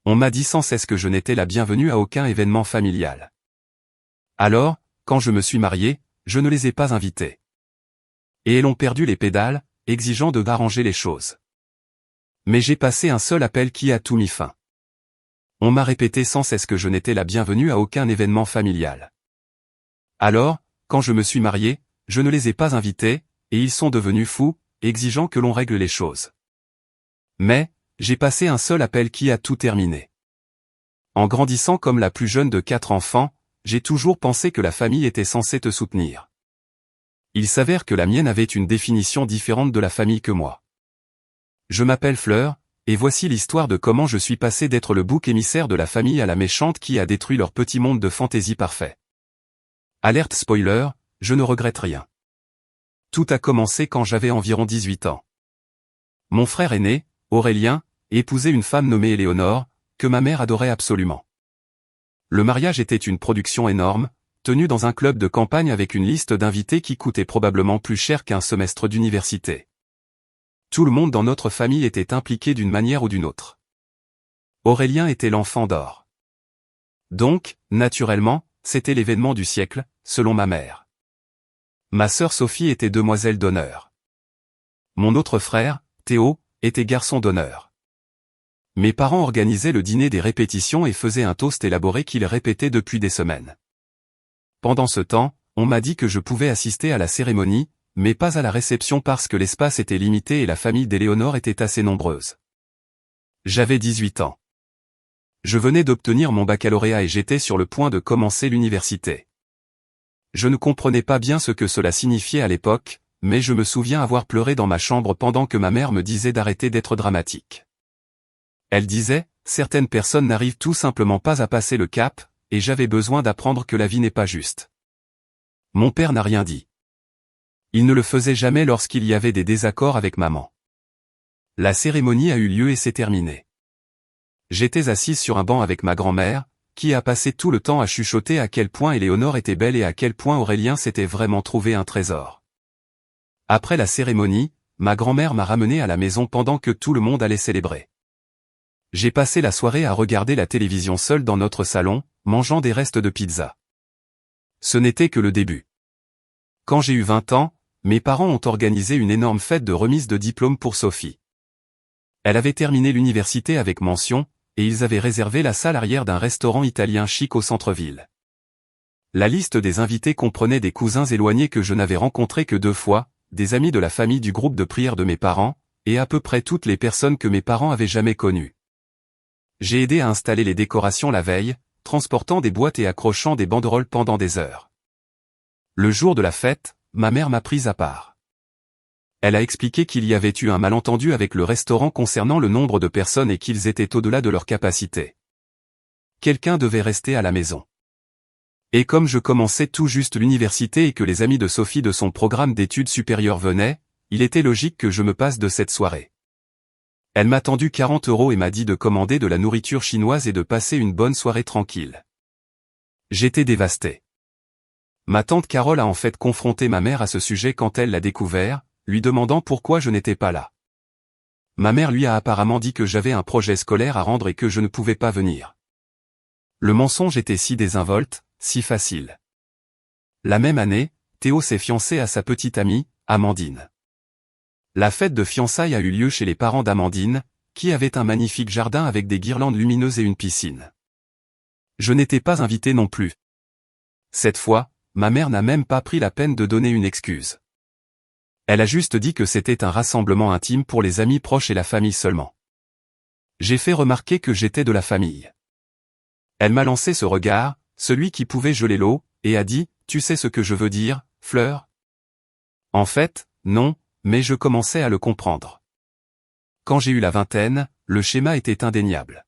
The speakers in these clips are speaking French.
On m'a dit sans cesse que je n'étais la bienvenue à aucun événement familial. Alors, quand je me suis marié, je ne les ai pas invités. Et elles ont perdu les pédales, exigeant de d'arranger les choses. Mais j'ai passé un seul appel qui a tout mis fin. On m'a répété sans cesse que je n'étais la bienvenue à aucun événement familial. Alors, quand je me suis marié, je ne les ai pas invités, et ils sont devenus fous, exigeant que l'on règle les choses. Mais, j'ai passé un seul appel qui a tout terminé. En grandissant comme la plus jeune de 4 enfants, j'ai toujours pensé que la famille était censée te soutenir. Il s'avère que la mienne avait une définition différente de la famille que moi. Je m'appelle Fleur, et voici l'histoire de comment je suis passé d'être le bouc émissaire de la famille à la méchante qui a détruit leur petit monde de fantaisie parfait. Alerte spoiler, je ne regrette rien. Tout a commencé quand j'avais environ 18 ans. Mon frère aîné, Aurélien, épousait une femme nommée Éléonore, que ma mère adorait absolument. Le mariage était une production énorme, tenue dans un club de campagne avec une liste d'invités qui coûtait probablement plus cher qu'un semestre d'université. Tout le monde dans notre famille était impliqué d'une manière ou d'une autre. Aurélien était l'enfant d'or. Donc, naturellement, c'était l'événement du siècle, selon ma mère. Ma sœur Sophie était demoiselle d'honneur. Mon autre frère, Théo, était garçon d'honneur. Mes parents organisaient le dîner des répétitions et faisaient un toast élaboré qu'ils répétaient depuis des semaines. Pendant ce temps, on m'a dit que je pouvais assister à la cérémonie, mais pas à la réception parce que l'espace était limité et la famille d'Éléonore était assez nombreuse. J'avais 18 ans. Je venais d'obtenir mon baccalauréat et j'étais sur le point de commencer l'université. Je ne comprenais pas bien ce que cela signifiait à l'époque, mais je me souviens avoir pleuré dans ma chambre pendant que ma mère me disait d'arrêter d'être dramatique. Elle disait, certaines personnes n'arrivent tout simplement pas à passer le cap, et j'avais besoin d'apprendre que la vie n'est pas juste. Mon père n'a rien dit. Il ne le faisait jamais lorsqu'il y avait des désaccords avec maman. La cérémonie a eu lieu et s'est terminée. J'étais assise sur un banc avec ma grand-mère, qui a passé tout le temps à chuchoter à quel point Éléonore était belle et à quel point Aurélien s'était vraiment trouvé un trésor. Après la cérémonie, ma grand-mère m'a ramené à la maison pendant que tout le monde allait célébrer. J'ai passé la soirée à regarder la télévision seule dans notre salon, mangeant des restes de pizza. Ce n'était que le début. Quand j'ai eu 20 ans, mes parents ont organisé une énorme fête de remise de diplôme pour Sophie. Elle avait terminé l'université avec mention, et ils avaient réservé la salle arrière d'un restaurant italien chic au centre-ville. La liste des invités comprenait des cousins éloignés que je n'avais rencontrés que 2 fois, des amis de la famille du groupe de prière de mes parents, et à peu près toutes les personnes que mes parents avaient jamais connues. J'ai aidé à installer les décorations la veille, transportant des boîtes et accrochant des banderoles pendant des heures. Le jour de la fête, ma mère m'a prise à part. Elle a expliqué qu'il y avait eu un malentendu avec le restaurant concernant le nombre de personnes et qu'ils étaient au-delà de leur capacité. Quelqu'un devait rester à la maison. Et comme je commençais tout juste l'université et que les amis de Sophie de son programme d'études supérieures venaient, il était logique que je me passe de cette soirée. Elle m'a tendu 40 € et m'a dit de commander de la nourriture chinoise et de passer une bonne soirée tranquille. J'étais dévasté. Ma tante Carole a en fait confronté ma mère à ce sujet quand elle l'a découvert, lui demandant pourquoi je n'étais pas là. Ma mère lui a apparemment dit que j'avais un projet scolaire à rendre et que je ne pouvais pas venir. Le mensonge était si désinvolte, si facile. La même année, Théo s'est fiancé à sa petite amie, Amandine. La fête de fiançailles a eu lieu chez les parents d'Amandine, qui avaient un magnifique jardin avec des guirlandes lumineuses et une piscine. Je n'étais pas invité non plus. Cette fois, ma mère n'a même pas pris la peine de donner une excuse. Elle a juste dit que c'était un rassemblement intime pour les amis proches et la famille seulement. J'ai fait remarquer que j'étais de la famille. Elle m'a lancé ce regard, celui qui pouvait geler l'eau, et a dit, « Tu sais ce que je veux dire, Fleur ?» En fait, non, mais je commençais à le comprendre. Quand j'ai eu la vingtaine, le schéma était indéniable.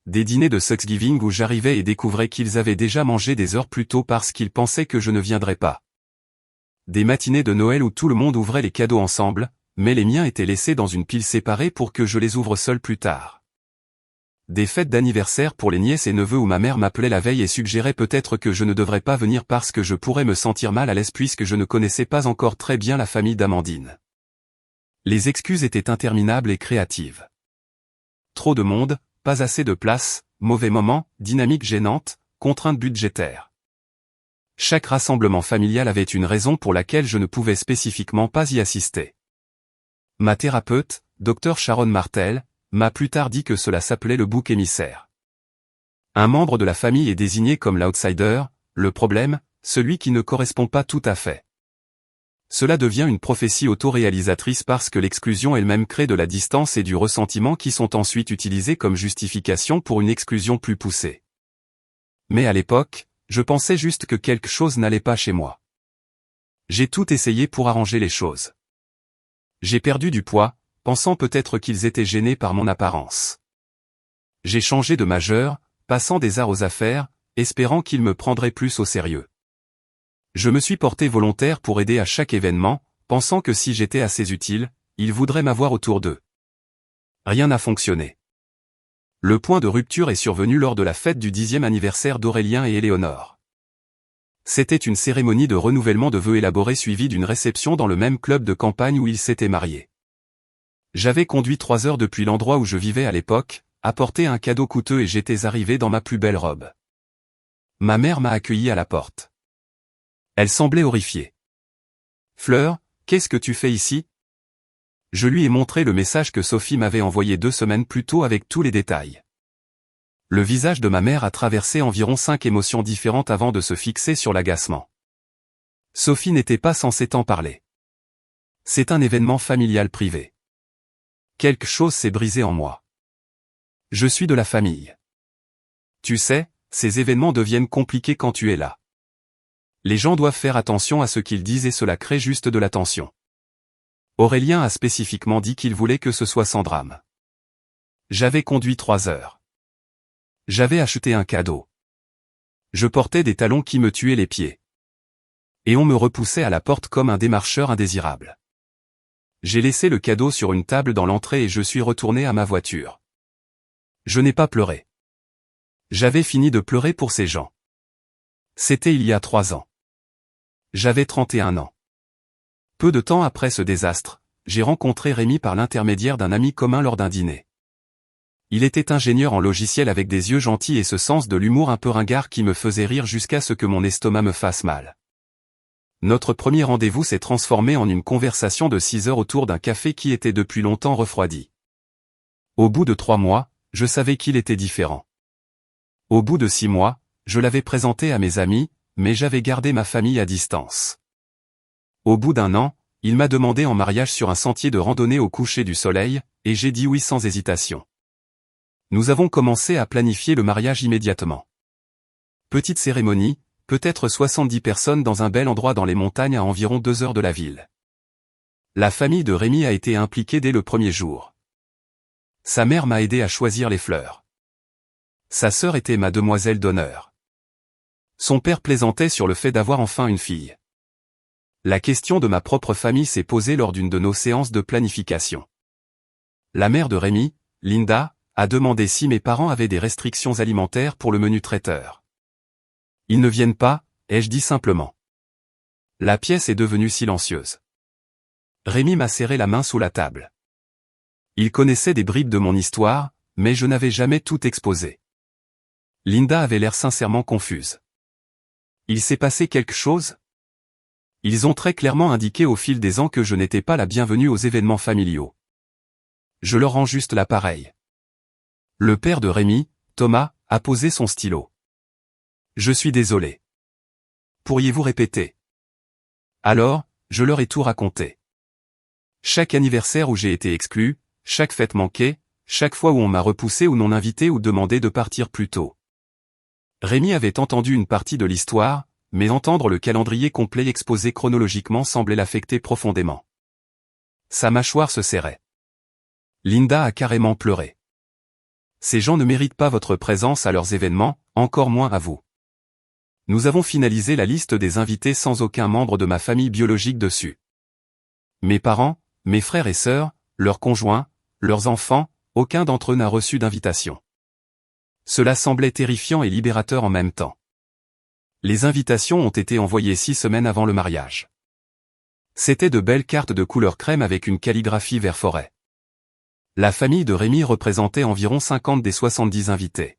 Des dîners de Thanksgiving où j'arrivais et découvrais qu'ils avaient déjà mangé des heures plus tôt parce qu'ils pensaient que je ne viendrais pas. Des matinées de Noël où tout le monde ouvrait les cadeaux ensemble, mais les miens étaient laissés dans une pile séparée pour que je les ouvre seul plus tard. Des fêtes d'anniversaire pour les nièces et neveux où ma mère m'appelait la veille et suggérait peut-être que je ne devrais pas venir parce que je pourrais me sentir mal à l'aise puisque je ne connaissais pas encore très bien la famille d'Amandine. Les excuses étaient interminables et créatives. Trop de monde, pas assez de place, mauvais moment, dynamique gênante, contrainte budgétaire. Chaque rassemblement familial avait une raison pour laquelle je ne pouvais spécifiquement pas y assister. Ma thérapeute, Dr Sharon Martel, m'a plus tard dit que cela s'appelait le bouc émissaire. Un membre de la famille est désigné comme l'outsider, le problème, celui qui ne correspond pas tout à fait. Cela devient une prophétie autoréalisatrice parce que l'exclusion elle-même crée de la distance et du ressentiment qui sont ensuite utilisés comme justification pour une exclusion plus poussée. Mais à l'époque, je pensais juste que quelque chose n'allait pas chez moi. J'ai tout essayé pour arranger les choses. J'ai perdu du poids, pensant peut-être qu'ils étaient gênés par mon apparence. J'ai changé de majeur, passant des arts aux affaires, espérant qu'ils me prendraient plus au sérieux. Je me suis porté volontaire pour aider à chaque événement, pensant que si j'étais assez utile, ils voudraient m'avoir autour d'eux. Rien n'a fonctionné. Le point de rupture est survenu lors de la fête du 10e anniversaire d'Aurélien et Éléonore. C'était une cérémonie de renouvellement de vœux élaborée suivie d'une réception dans le même club de campagne où ils s'étaient mariés. J'avais conduit 3 heures depuis l'endroit où je vivais à l'époque, apporté un cadeau coûteux et j'étais arrivé dans ma plus belle robe. Ma mère m'a accueilli à la porte. Elle semblait horrifiée. « Fleur, qu'est-ce que tu fais ici ?» Je lui ai montré le message que Sophie m'avait envoyé 2 semaines plus tôt avec tous les détails. Le visage de ma mère a traversé environ 5 émotions différentes avant de se fixer sur l'agacement. Sophie n'était pas censée t'en parler. C'est un événement familial privé. Quelque chose s'est brisé en moi. Je suis de la famille. Tu sais, ces événements deviennent compliqués quand tu es là. Les gens doivent faire attention à ce qu'ils disent et cela crée juste de la tension. Aurélien a spécifiquement dit qu'il voulait que ce soit sans drame. J'avais conduit 3 heures. J'avais acheté un cadeau. Je portais des talons qui me tuaient les pieds. Et on me repoussait à la porte comme un démarcheur indésirable. J'ai laissé le cadeau sur une table dans l'entrée et je suis retourné à ma voiture. Je n'ai pas pleuré. J'avais fini de pleurer pour ces gens. C'était il y a 3 ans. J'avais 31 ans. Peu de temps après ce désastre, j'ai rencontré Rémi par l'intermédiaire d'un ami commun lors d'un dîner. Il était ingénieur en logiciel avec des yeux gentils et ce sens de l'humour un peu ringard qui me faisait rire jusqu'à ce que mon estomac me fasse mal. Notre premier rendez-vous s'est transformé en une conversation de 6 heures autour d'un café qui était depuis longtemps refroidi. Au bout de 3 mois, je savais qu'il était différent. Au bout de 6 mois, je l'avais présenté à mes amis, mais j'avais gardé ma famille à distance. Au bout d'1 an, il m'a demandé en mariage sur un sentier de randonnée au coucher du soleil, et j'ai dit oui sans hésitation. Nous avons commencé à planifier le mariage immédiatement. Petite cérémonie, peut-être 70 personnes dans un bel endroit dans les montagnes à environ 2 heures de la ville. La famille de Rémi a été impliquée dès le premier jour. Sa mère m'a aidé à choisir les fleurs. Sa sœur était ma demoiselle d'honneur. Son père plaisantait sur le fait d'avoir enfin une fille. La question de ma propre famille s'est posée lors d'une de nos séances de planification. La mère de Rémi, Linda, a demandé si mes parents avaient des restrictions alimentaires pour le menu traiteur. Ils ne viennent pas, ai-je dit simplement. La pièce est devenue silencieuse. Rémi m'a serré la main sous la table. Il connaissait des bribes de mon histoire, mais je n'avais jamais tout exposé. Linda avait l'air sincèrement confuse. Il s'est passé quelque chose ? Ils ont très clairement indiqué au fil des ans que je n'étais pas la bienvenue aux événements familiaux. Je leur rends juste l'appareil. Le père de Rémi, Thomas, a posé son stylo. Je suis désolé. Pourriez-vous répéter ? Alors, je leur ai tout raconté. Chaque anniversaire où j'ai été exclu, chaque fête manquée, chaque fois où on m'a repoussé ou non invité ou demandé de partir plus tôt. Rémi avait entendu une partie de l'histoire, mais entendre le calendrier complet exposé chronologiquement semblait l'affecter profondément. Sa mâchoire se serrait. Linda a carrément pleuré. Ces gens ne méritent pas votre présence à leurs événements, encore moins à vous. Nous avons finalisé la liste des invités sans aucun membre de ma famille biologique dessus. Mes parents, mes frères et sœurs, leurs conjoints, leurs enfants, aucun d'entre eux n'a reçu d'invitation. Cela semblait terrifiant et libérateur en même temps. Les invitations ont été envoyées 6 semaines avant le mariage. C'étaient de belles cartes de couleur crème avec une calligraphie vert forêt. La famille de Rémi représentait environ 50 des 70 invités.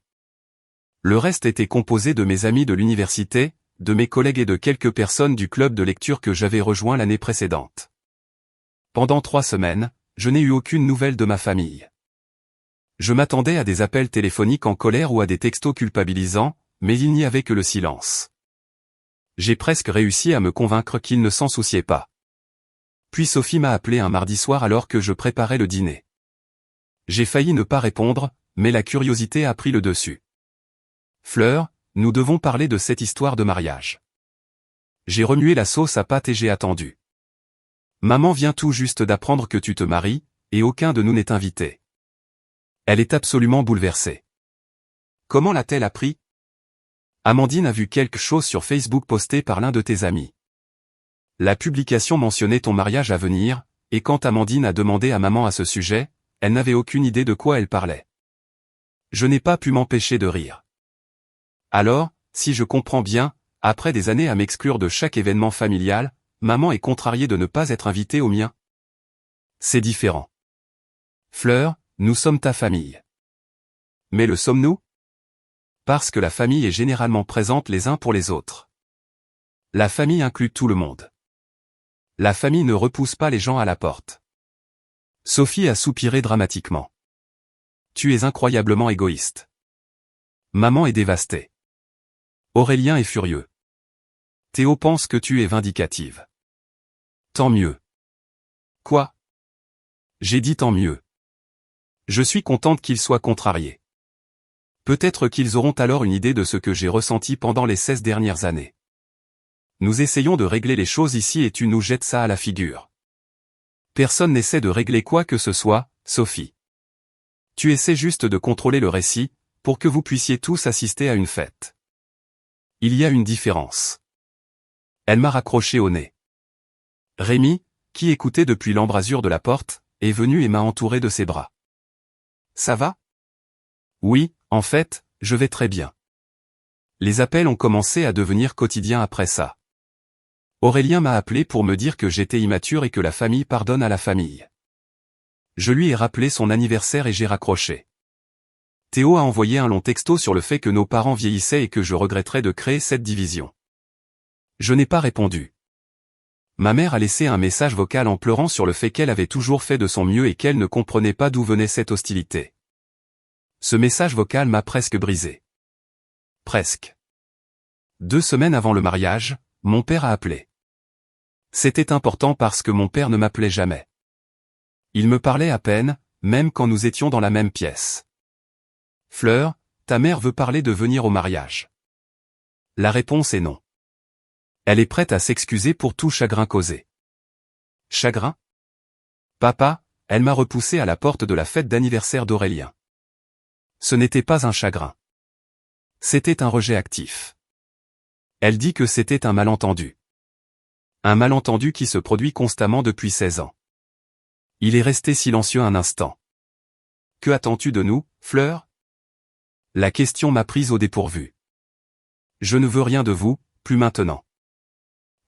Le reste était composé de mes amis de l'université, de mes collègues et de quelques personnes du club de lecture que j'avais rejoint l'année précédente. Pendant 3 semaines, je n'ai eu aucune nouvelle de ma famille. Je m'attendais à des appels téléphoniques en colère ou à des textos culpabilisants, mais il n'y avait que le silence. J'ai presque réussi à me convaincre qu'ils ne s'en souciaient pas. Puis Sophie m'a appelé un mardi soir alors que je préparais le dîner. J'ai failli ne pas répondre, mais la curiosité a pris le dessus. Fleur, nous devons parler de cette histoire de mariage. J'ai remué la sauce à pâte et j'ai attendu. Maman vient tout juste d'apprendre que tu te maries, et aucun de nous n'est invité. Elle est absolument bouleversée. Comment l'a-t-elle appris? Amandine a vu quelque chose sur Facebook posté par l'un de tes amis. La publication mentionnait ton mariage à venir, et quand Amandine a demandé à maman à ce sujet, elle n'avait aucune idée de quoi elle parlait. Je n'ai pas pu m'empêcher de rire. Alors, si je comprends bien, après des années à m'exclure de chaque événement familial, maman est contrariée de ne pas être invitée au mien. C'est différent. Fleur, nous sommes ta famille. Mais le sommes-nous? Parce que la famille est généralement présente les uns pour les autres. La famille inclut tout le monde. La famille ne repousse pas les gens à la porte. Sophie a soupiré dramatiquement. Tu es incroyablement égoïste. Maman est dévastée. Aurélien est furieux. Théo pense que tu es vindicative. Tant mieux. Quoi? J'ai dit tant mieux. Je suis contente qu'ils soient contrariés. Peut-être qu'ils auront alors une idée de ce que j'ai ressenti pendant les 16 dernières années. Nous essayons de régler les choses ici et tu nous jettes ça à la figure. Personne n'essaie de régler quoi que ce soit, Sophie. Tu essaies juste de contrôler le récit, pour que vous puissiez tous assister à une fête. Il y a une différence. Elle m'a raccroché au nez. Rémi, qui écoutait depuis l'embrasure de la porte, est venu et m'a entouré de ses bras. Ça va? Oui, en fait, je vais très bien. Les appels ont commencé à devenir quotidiens après ça. Aurélien m'a appelé pour me dire que j'étais immature et que la famille pardonne à la famille. Je lui ai rappelé son anniversaire et j'ai raccroché. Théo a envoyé un long texto sur le fait que nos parents vieillissaient et que je regretterais de créer cette division. Je n'ai pas répondu. Ma mère a laissé un message vocal en pleurant sur le fait qu'elle avait toujours fait de son mieux et qu'elle ne comprenait pas d'où venait cette hostilité. Ce message vocal m'a presque brisé. Presque. 2 semaines avant le mariage, mon père a appelé. C'était important parce que mon père ne m'appelait jamais. Il me parlait à peine, même quand nous étions dans la même pièce. Fleur, ta mère veut parler de venir au mariage. La réponse est non. Elle est prête à s'excuser pour tout chagrin causé. Chagrin? Papa, elle m'a repoussé à la porte de la fête d'anniversaire d'Aurélien. Ce n'était pas un chagrin. C'était un rejet actif. Elle dit que c'était un malentendu. Un malentendu qui se produit constamment depuis 16 ans. Il est resté silencieux un instant. Que attends-tu de nous, Fleur? La question m'a prise au dépourvu. Je ne veux rien de vous, plus maintenant.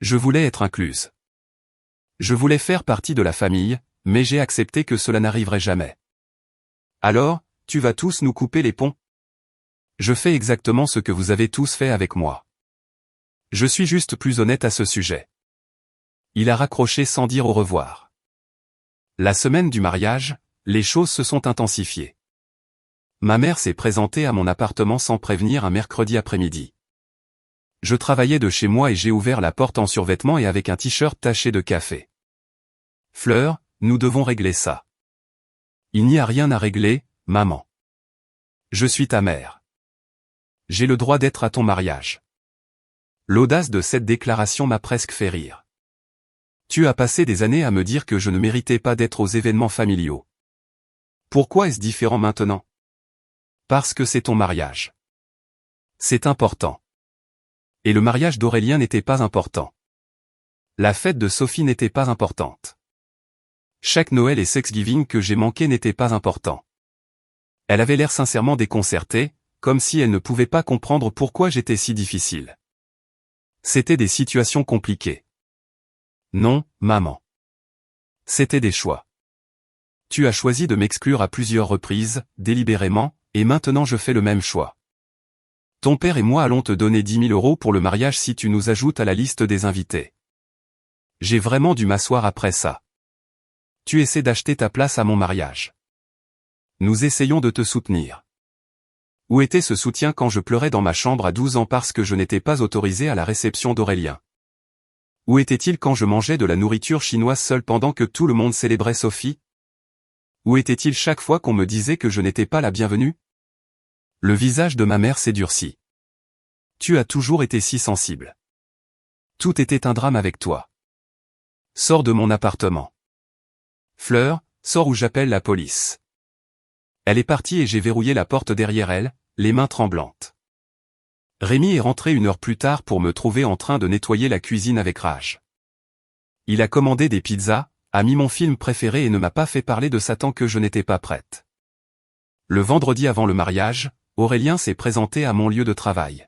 Je voulais être incluse. Je voulais faire partie de la famille, mais j'ai accepté que cela n'arriverait jamais. Alors, tu vas tous nous couper les ponts? Je fais exactement ce que vous avez tous fait avec moi. Je suis juste plus honnête à ce sujet. Il a raccroché sans dire au revoir. La semaine du mariage, les choses se sont intensifiées. Ma mère s'est présentée à mon appartement sans prévenir un mercredi après-midi. Je travaillais de chez moi et j'ai ouvert la porte en survêtement et avec un t-shirt taché de café. Fleur, nous devons régler ça. Il n'y a rien à régler, maman. Je suis ta mère. J'ai le droit d'être à ton mariage. L'audace de cette déclaration m'a presque fait rire. Tu as passé des années à me dire que je ne méritais pas d'être aux événements familiaux. Pourquoi est-ce différent maintenant? Parce que c'est ton mariage. C'est important. Et le mariage d'Aurélien n'était pas important. La fête de Sophie n'était pas importante. Chaque Noël et Thanksgiving que j'ai manqué n'était pas important. Elle avait l'air sincèrement déconcertée, comme si elle ne pouvait pas comprendre pourquoi j'étais si difficile. C'était des situations compliquées. Non, maman. C'était des choix. Tu as choisi de m'exclure à plusieurs reprises, délibérément, et maintenant je fais le même choix. Ton père et moi allons te donner 10 000 € pour le mariage si tu nous ajoutes à la liste des invités. J'ai vraiment dû m'asseoir après ça. Tu essaies d'acheter ta place à mon mariage. Nous essayons de te soutenir. Où était ce soutien quand je pleurais dans ma chambre à 12 ans parce que je n'étais pas autorisé à la réception d'Aurélien? Où était-il quand je mangeais de la nourriture chinoise seul pendant que tout le monde célébrait Sophie? Où était-il chaque fois qu'on me disait que je n'étais pas la bienvenue? Le visage de ma mère s'est durci. Tu as toujours été si sensible. Tout était un drame avec toi. Sors de mon appartement. Fleur, sors ou j'appelle la police. Elle est partie et j'ai verrouillé la porte derrière elle, les mains tremblantes. Rémi est rentré 1 heure plus tard pour me trouver en train de nettoyer la cuisine avec rage. Il a commandé des pizzas, a mis mon film préféré et ne m'a pas fait parler de ça tant que je n'étais pas prête. Le vendredi avant le mariage, Aurélien s'est présenté à mon lieu de travail.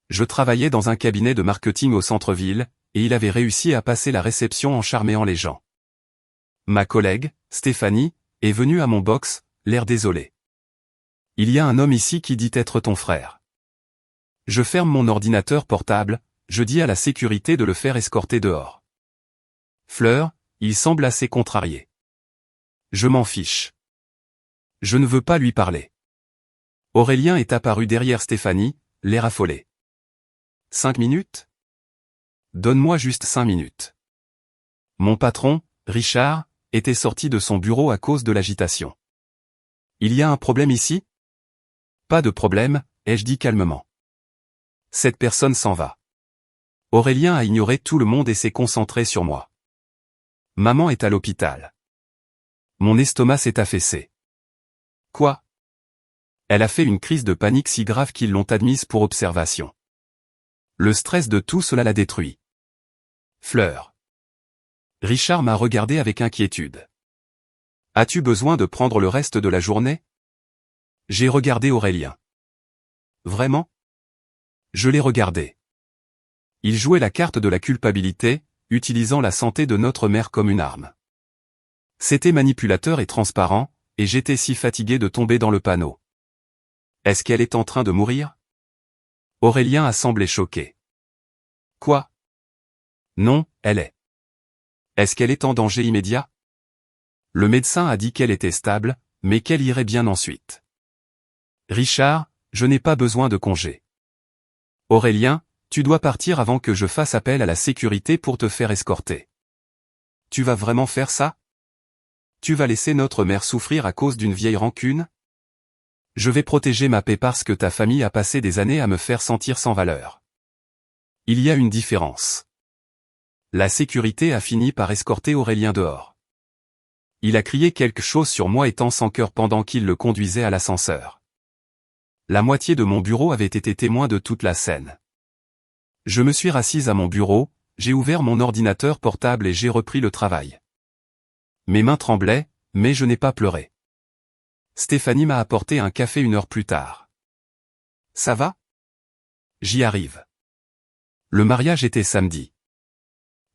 Je travaillais dans un cabinet de marketing au centre-ville, et il avait réussi à passer la réception en charméant les gens. Ma collègue, Stéphanie, est venue à mon box, l'air désolé. Il y a un homme ici qui dit être ton frère. Je ferme mon ordinateur portable, je dis à la sécurité de le faire escorter dehors. Fleur, il semble assez contrarié. Je m'en fiche. Je ne veux pas lui parler. Aurélien est apparu derrière Stéphanie, l'air affolé. 5 minutes? Donne-moi juste 5 minutes. Mon patron, Richard, était sorti de son bureau à cause de l'agitation. Il y a un problème ici? Pas de problème, ai-je dit calmement. Cette personne s'en va. Aurélien a ignoré tout le monde et s'est concentré sur moi. Maman est à l'hôpital. Mon estomac s'est affaissé. Quoi? Elle a fait une crise de panique si grave qu'ils l'ont admise pour observation. Le stress de tout cela l'a détruit. Fleur. Richard m'a regardé avec inquiétude. As-tu besoin de prendre le reste de la journée? J'ai regardé Aurélien. Vraiment? Je l'ai regardé. Il jouait la carte de la culpabilité, utilisant la santé de notre mère comme une arme. C'était manipulateur et transparent, et j'étais si fatigué de tomber dans le panneau. Est-ce qu'elle est en train de mourir? Aurélien a semblé choqué. Quoi? Non, elle est. Est-ce qu'elle est en danger immédiat? Le médecin a dit qu'elle était stable, mais qu'elle irait bien ensuite. Richard, je n'ai pas besoin de congé. Aurélien, tu dois partir avant que je fasse appel à la sécurité pour te faire escorter. Tu vas vraiment faire ça? Tu vas laisser notre mère souffrir à cause d'une vieille rancune? Je vais protéger ma paix parce que ta famille a passé des années à me faire sentir sans valeur. Il y a une différence. La sécurité a fini par escorter Aurélien dehors. Il a crié quelque chose sur moi étant sans cœur pendant qu'il le conduisait à l'ascenseur. La moitié de mon bureau avait été témoin de toute la scène. Je me suis rassise à mon bureau, j'ai ouvert mon ordinateur portable et j'ai repris le travail. Mes mains tremblaient, mais je n'ai pas pleuré. Stéphanie m'a apporté un café 1 heure plus tard. Ça va? J'y arrive. Le mariage était samedi.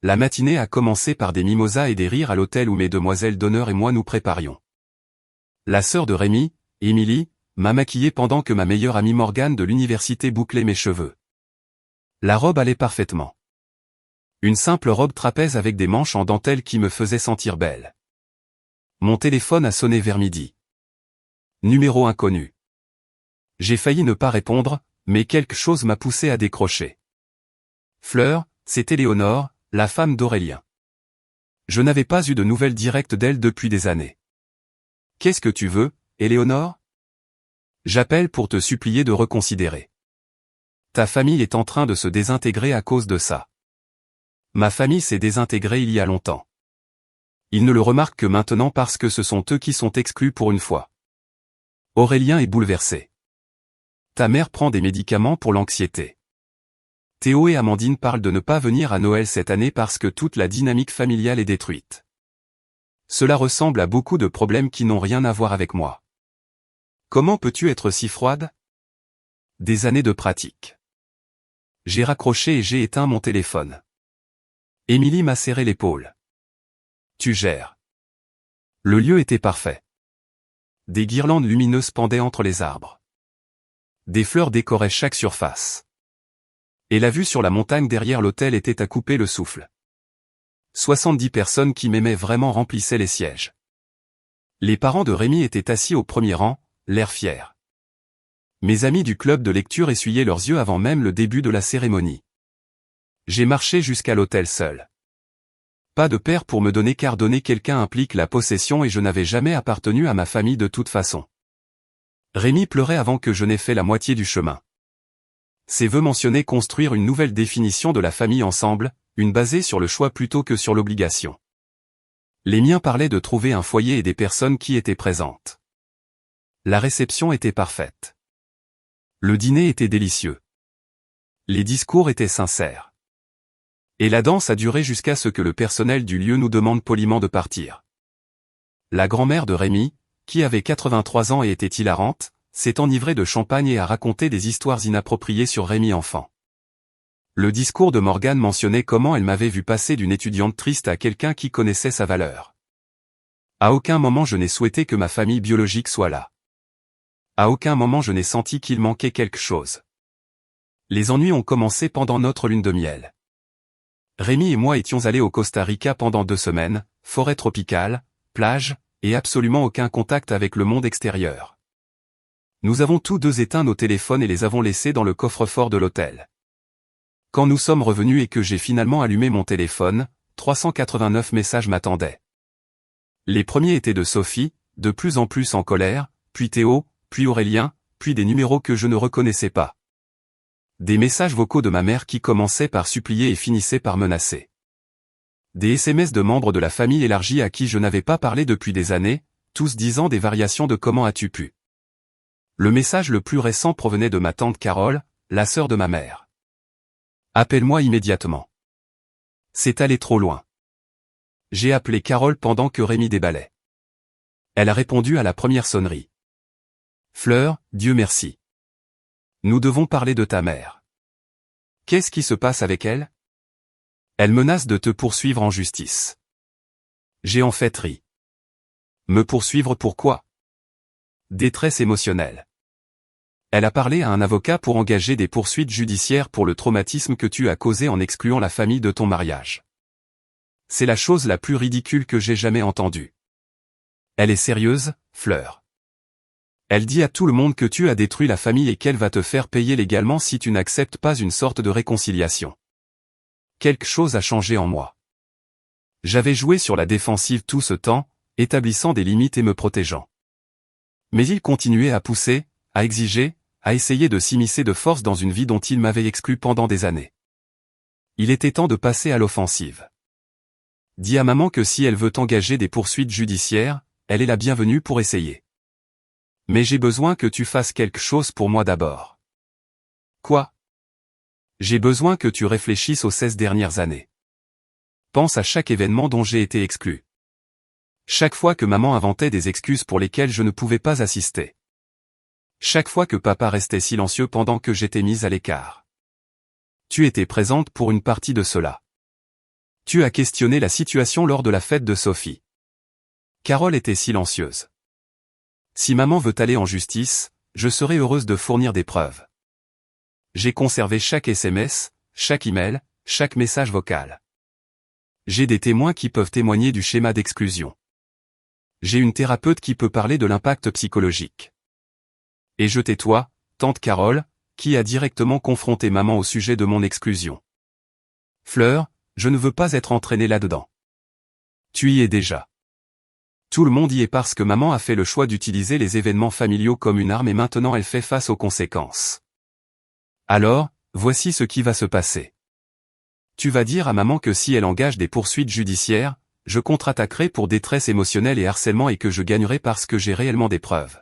La matinée a commencé par des mimosas et des rires à l'hôtel où mes demoiselles d'honneur et moi nous préparions. La sœur de Rémi, Émilie, m'a maquillée pendant que ma meilleure amie Morgane de l'université bouclait mes cheveux. La robe allait parfaitement. Une simple robe trapèze avec des manches en dentelle qui me faisait sentir belle. Mon téléphone a sonné vers midi. Numéro inconnu. J'ai failli ne pas répondre, mais quelque chose m'a poussé à décrocher. Fleur, c'était Léonore, la femme d'Aurélien. Je n'avais pas eu de nouvelles directes d'elle depuis des années. Qu'est-ce que tu veux, Éléonore? J'appelle pour te supplier de reconsidérer. Ta famille est en train de se désintégrer à cause de ça. Ma famille s'est désintégrée il y a longtemps. Ils ne le remarquent que maintenant parce que ce sont eux qui sont exclus pour une fois. Aurélien est bouleversé. Ta mère prend des médicaments pour l'anxiété. Théo et Amandine parlent de ne pas venir à Noël cette année parce que toute la dynamique familiale est détruite. Cela ressemble à beaucoup de problèmes qui n'ont rien à voir avec moi. Comment peux-tu être si froide? Des années de pratique. J'ai raccroché et j'ai éteint mon téléphone. Émilie m'a serré l'épaule. Tu gères. Le lieu était parfait. Des guirlandes lumineuses pendaient entre les arbres. Des fleurs décoraient chaque surface. Et la vue sur la montagne derrière l'hôtel était à couper le souffle. 70 personnes qui m'aimaient vraiment remplissaient les sièges. Les parents de Rémi étaient assis au premier rang, l'air fiers. Mes amis du club de lecture essuyaient leurs yeux avant même le début de la cérémonie. J'ai marché jusqu'à l'hôtel seul. Pas de père pour me donner car donner quelqu'un implique la possession et je n'avais jamais appartenu à ma famille de toute façon. Rémi pleurait avant que je n'aie fait la moitié du chemin. Ses vœux mentionnaient construire une nouvelle définition de la famille ensemble, une basée sur le choix plutôt que sur l'obligation. Les miens parlaient de trouver un foyer et des personnes qui étaient présentes. La réception était parfaite. Le dîner était délicieux. Les discours étaient sincères. Et la danse a duré jusqu'à ce que le personnel du lieu nous demande poliment de partir. La grand-mère de Rémi, qui avait 83 ans et était hilarante, s'est enivrée de champagne et a raconté des histoires inappropriées sur Rémi enfant. Le discours de Morgane mentionnait comment elle m'avait vu passer d'une étudiante triste à quelqu'un qui connaissait sa valeur. À aucun moment je n'ai souhaité que ma famille biologique soit là. À aucun moment je n'ai senti qu'il manquait quelque chose. Les ennuis ont commencé pendant notre lune de miel. Rémi et moi étions allés au Costa Rica pendant 2 semaines, forêt tropicale, plage, et absolument aucun contact avec le monde extérieur. Nous avons tous deux éteint nos téléphones et les avons laissés dans le coffre-fort de l'hôtel. Quand nous sommes revenus et que j'ai finalement allumé mon téléphone, 389 messages m'attendaient. Les premiers étaient de Sophie, de plus en plus en colère, puis Théo, puis Aurélien, puis des numéros que je ne reconnaissais pas. Des messages vocaux de ma mère qui commençaient par supplier et finissaient par menacer. Des SMS de membres de la famille élargie à qui je n'avais pas parlé depuis des années, tous disant des variations de comment as-tu pu. Le message le plus récent provenait de ma tante Carole, la sœur de ma mère. Appelle-moi immédiatement. C'est allé trop loin. J'ai appelé Carole pendant que Rémi déballait. Elle a répondu à la première sonnerie. Fleur, Dieu merci. Nous devons parler de ta mère. Qu'est-ce qui se passe avec elle? Elle menace de te poursuivre en justice. J'ai en fait ri. Me poursuivre pourquoi? Détresse émotionnelle. Elle a parlé à un avocat pour engager des poursuites judiciaires pour le traumatisme que tu as causé en excluant la famille de ton mariage. C'est la chose la plus ridicule que j'ai jamais entendue. Elle est sérieuse, Fleur. Elle dit à tout le monde que tu as détruit la famille et qu'elle va te faire payer légalement si tu n'acceptes pas une sorte de réconciliation. Quelque chose a changé en moi. J'avais joué sur la défensive tout ce temps, établissant des limites et me protégeant. Mais il continuait à pousser, à exiger, à essayer de s'immiscer de force dans une vie dont il m'avait exclu pendant des années. Il était temps de passer à l'offensive. Dis à maman que si elle veut engager des poursuites judiciaires, elle est la bienvenue pour essayer. Mais j'ai besoin que tu fasses quelque chose pour moi d'abord. Quoi? J'ai besoin que tu réfléchisses aux 16 dernières années. Pense à chaque événement dont j'ai été exclu. Chaque fois que maman inventait des excuses pour lesquelles je ne pouvais pas assister. Chaque fois que papa restait silencieux pendant que j'étais mise à l'écart. Tu étais présente pour une partie de cela. Tu as questionné la situation lors de la fête de Sophie. Carole était silencieuse. Si maman veut aller en justice, je serai heureuse de fournir des preuves. J'ai conservé chaque SMS, chaque email, chaque message vocal. J'ai des témoins qui peuvent témoigner du schéma d'exclusion. J'ai une thérapeute qui peut parler de l'impact psychologique. Et je tais-toi, tante Carole, qui a directement confronté maman au sujet de mon exclusion. Fleur, je ne veux pas être entraînée là-dedans. Tu y es déjà. Tout le monde y est parce que maman a fait le choix d'utiliser les événements familiaux comme une arme et maintenant elle fait face aux conséquences. Alors, voici ce qui va se passer. Tu vas dire à maman que si elle engage des poursuites judiciaires, je contre-attaquerai pour détresse émotionnelle et harcèlement et que je gagnerai parce que j'ai réellement des preuves.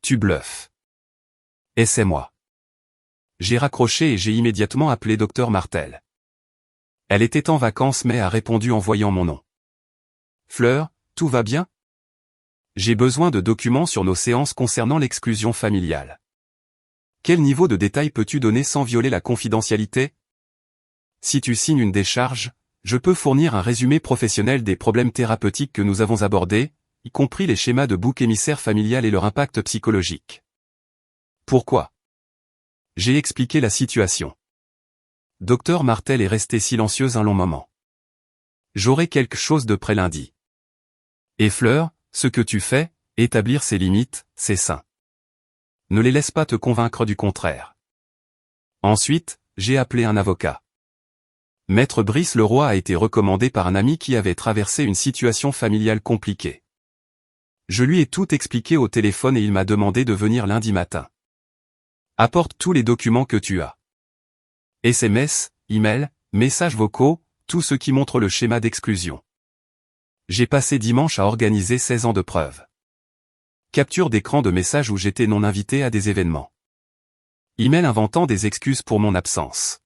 Tu bluffes. Essaie-moi. J'ai raccroché et j'ai immédiatement appelé Dr Martel. Elle était en vacances mais a répondu en voyant mon nom. Fleur, tout va bien? J'ai besoin de documents sur nos séances concernant l'exclusion familiale. Quel niveau de détail peux-tu donner sans violer la confidentialité? Si tu signes une décharge, je peux fournir un résumé professionnel des problèmes thérapeutiques que nous avons abordés, y compris les schémas de bouc émissaire familial et leur impact psychologique. Pourquoi? J'ai expliqué la situation. Docteur Martel est restée silencieuse un long moment. J'aurai quelque chose de près lundi. Et Fleur, ce que tu fais, établir ses limites, c'est sain. Ne les laisse pas te convaincre du contraire. Ensuite, j'ai appelé un avocat. Maître Brice Leroy a été recommandé par un ami qui avait traversé une situation familiale compliquée. Je lui ai tout expliqué au téléphone et il m'a demandé de venir lundi matin. Apporte tous les documents que tu as. SMS, email, messages vocaux, tout ce qui montre le schéma d'exclusion. J'ai passé dimanche à organiser 16 ans de preuves. Capture d'écran de messages où j'étais non invité à des événements. Email inventant des excuses pour mon absence.